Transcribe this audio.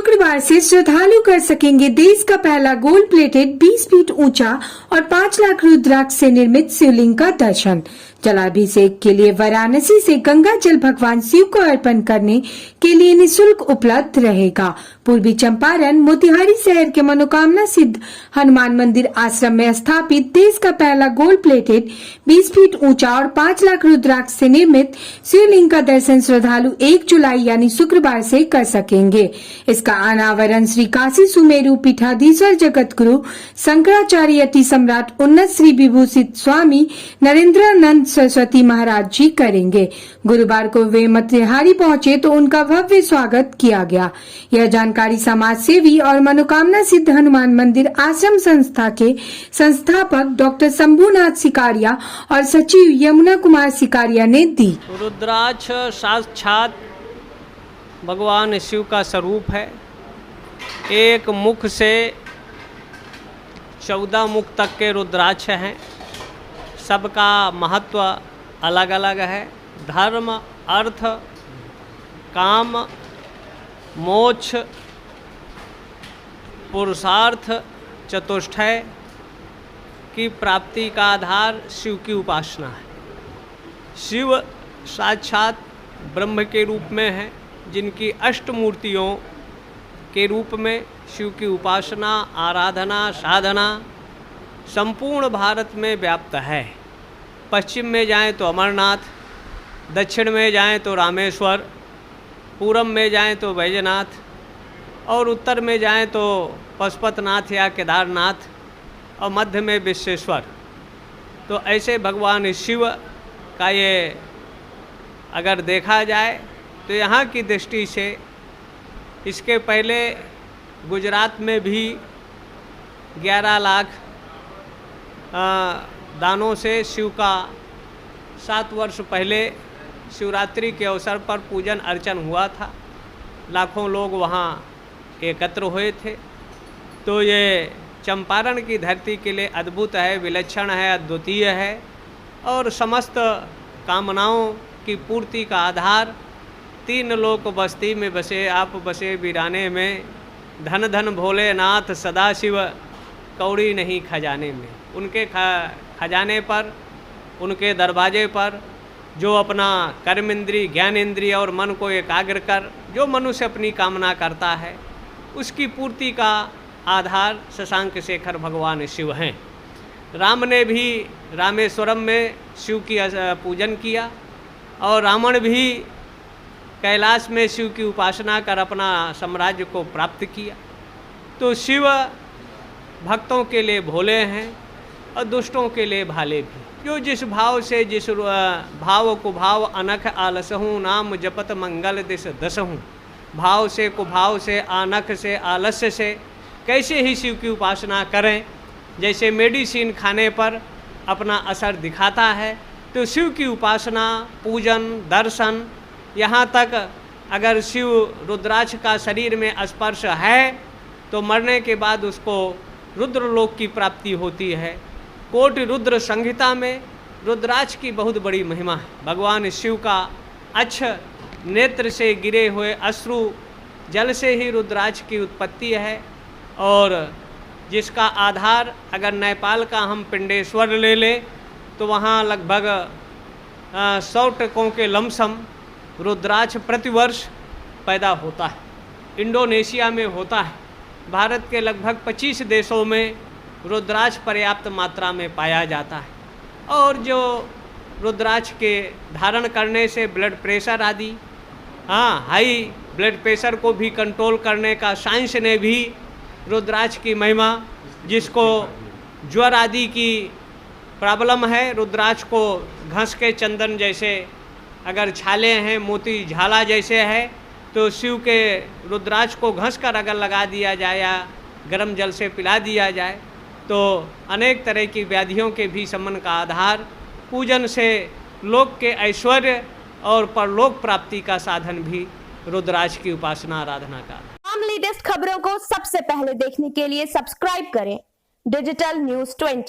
शुक्रवार से श्रद्धालु कर सकेंगे देश का पहला गोल्ड प्लेटेड 20 फीट ऊंचा और 5 लाख रुद्राक्ष से निर्मित शिवलिंग का दर्शन। जलाभिषेक के लिए वाराणसी से गंगा जल भगवान शिव को अर्पण करने के लिए निःशुल्क उपलब्ध रहेगा। पूर्वी चंपारण मोतिहारी शहर के मनोकामना सिद्ध हनुमान मंदिर आश्रम में स्थापित देश का पहला गोल्ड प्लेटेड 20 फीट ऊंचा और 5 लाख रुद्राक्ष से निर्मित शिवलिंग का दर्शन श्रद्धालु 1 जुलाई यानी शुक्रवार से कर सकेंगे। इसका अनावरण श्री काशी सुमेरु पीठाधीश्वर जगत गुरु शंकराचार्य अति सम्राट उन्नत श्री विभूषित स्वामी नरेंद्रानंद सरस्वती महाराज जी करेंगे। गुरुवार को वे मोतिहारी पहुंचे तो उनका भव्य स्वागत किया गया। यह जानकारी समाज सेवी और मनोकामना सिद्ध हनुमान मंदिर आश्रम संस्था के संस्थापक डॉक्टर शंभुनाथ सिकारिया और सचिव यमुना कुमार सिकारिया ने दी। रुद्राक्ष साक्षात भगवान शिव का स्वरूप है। एक मुख से 14 मुख तक के रुद्राक्ष हैं। सबका महत्व अलग अलग है। धर्म, अर्थ, काम, मोक्ष, पुरुषार्थ, चतुष्टय की प्राप्ति का आधार शिव की उपासना है। शिव साक्षात ब्रह्म के रूप में है, जिनकी अष्टमूर्तियों के रूप में शिव की उपासना, आराधना, साधना संपूर्ण भारत में व्याप्त है। पश्चिम में जाएं तो अमरनाथ, दक्षिण में जाएं तो रामेश्वर, पूरब में जाएं तो बैजनाथ और उत्तर में जाएं तो पशुपतिनाथ या केदारनाथ और मध्य में विश्वेश्वर। तो ऐसे भगवान शिव का ये अगर देखा जाए तो यहाँ की दृष्टि से इसके पहले गुजरात में भी 11 लाख दानों से शिव का 7 वर्ष पहले शिवरात्रि के अवसर पर पूजन अर्चन हुआ था। लाखों लोग वहाँ एकत्र हुए थे। तो ये चंपारण की धरती के लिए अद्भुत है, विलक्षण है, अद्वितीय है और समस्त कामनाओं की पूर्ति का आधार 3 लोक बस्ती में बसे आप बसे वीराने में, धन धन भोलेनाथ सदाशिव कौड़ी नहीं खजाने में। उनके खजाने पर, उनके दरवाजे पर जो अपना कर्म इंद्री, ज्ञान इंद्री और मन को एकाग्र कर जो मनुष्य अपनी कामना करता है उसकी पूर्ति का आधार शशांक शेखर भगवान शिव हैं। राम ने भी रामेश्वरम में शिव की पूजन किया और रावण भी कैलाश में शिव की उपासना कर अपना साम्राज्य को प्राप्त किया। तो शिव भक्तों के लिए भोले हैं और दुष्टों के लिए भाले भी। जो जिस भाव से, जिस भाव को भाव अनख आलसहूँ, नाम जपत मंगल दिस दसहूँ। भाव से, कुभाव से, आनख से, आलस्य से कैसे ही शिव की उपासना करें। जैसे मेडिसिन खाने पर अपना असर दिखाता है, तो शिव की उपासना, पूजन, दर्शन, यहाँ तक अगर शिव रुद्राक्ष का शरीर में स्पर्श है तो मरने के बाद उसको रुद्रलोक की प्राप्ति होती है। कोटि रुद्र संहिता में रुद्राक्ष की बहुत बड़ी महिमा है। भगवान शिव का अच्छ नेत्र से गिरे हुए अश्रु जल से ही रुद्राक्ष की उत्पत्ति है और जिसका आधार अगर नेपाल का हम पिंडेश्वर ले लें तो वहाँ लगभग 100 टकों के लमसम रुद्राक्ष प्रतिवर्ष पैदा होता है। इंडोनेशिया में होता है। भारत के लगभग 25 देशों में रुद्राक्ष पर्याप्त मात्रा में पाया जाता है और जो रुद्राक्ष के धारण करने से ब्लड प्रेशर आदि, हाई ब्लड प्रेशर को भी कंट्रोल करने का साइंस ने भी रुद्राक्ष की महिमा, जिसको ज्वर आदि की प्रॉब्लम है, रुद्राक्ष को घस के चंदन जैसे अगर छाले हैं, मोती झाला जैसे है, तो शिव के रुद्राक्ष को घस कर अगर लगा दिया जाए या गर्म जल से पिला दिया जाए तो अनेक तरह की व्याधियों के भी शमन का आधार पूजन से लोक के ऐश्वर्य और परलोक प्राप्ति का साधन भी रुद्राक्ष की उपासना, आराधना का। हम लेटेस्ट खबरों को सबसे पहले देखने के लिए सब्सक्राइब करें डिजिटल न्यूज़ 20।